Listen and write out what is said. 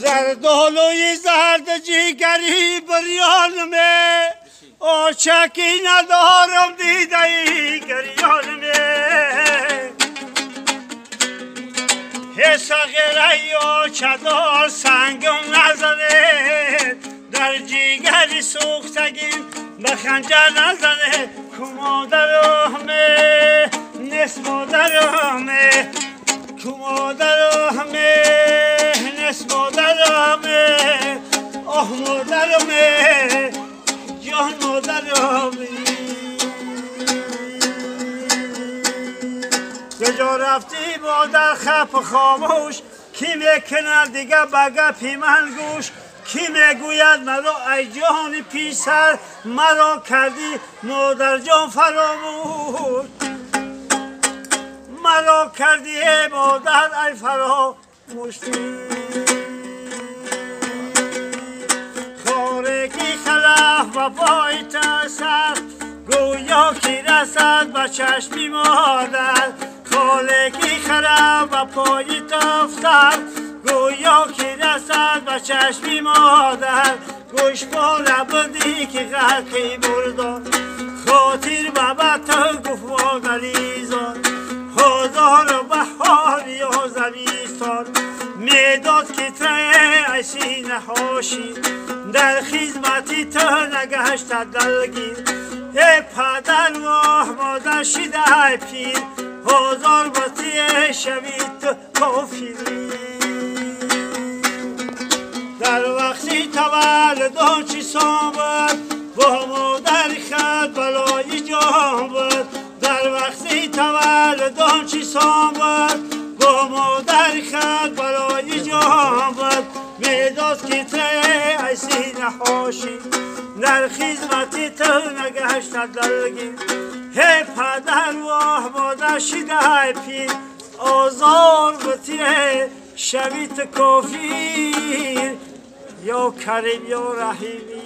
در دولوی زرد جیگری بریانمه آچکی ندارم دیدهی گریانمه حسا غیره آچدار سنگم نزنه در جیگری سوختگیم به خنجر نزنه که مادرمه نس مادرمه که مادرمه نس مادرمه آه مادرمه جان مادرمه به جا رفتی مادر خپ خاموش کی میکنه دیگه بگه پی من گوش کی میگوید مرا ای جان پیسر مرا کردی مادر جان فراموش مرا کردی ای مادر ای فراموش خارگی خلف و پای تسر گویا کی رسد به چشمی مادر خالگی خراب و پای تفتر گویا کی رسد به چشمی مادر گوش باره بودی که غرقی بردان خاطر بابا تو گفت مادریزان هزار بهار یا زمستان میداد که تو ایسی نهاشی در خدمتی تو نگهشت دلگیر ای پدر و مادر شده ای پیر هزار باتی شوید تو کافری در وقتی تولدان چی سامد با مادر خد بلای جان بود در وقتی تولدان چی سامد با مادر خد بلای جان بود میداد که تو ایسی نهاشی در خدمتی تو نگهشت دلگیر هی پدر و مادر شده ای پیر آزار بطیره شوید کافیر یا کریم یا رحیمی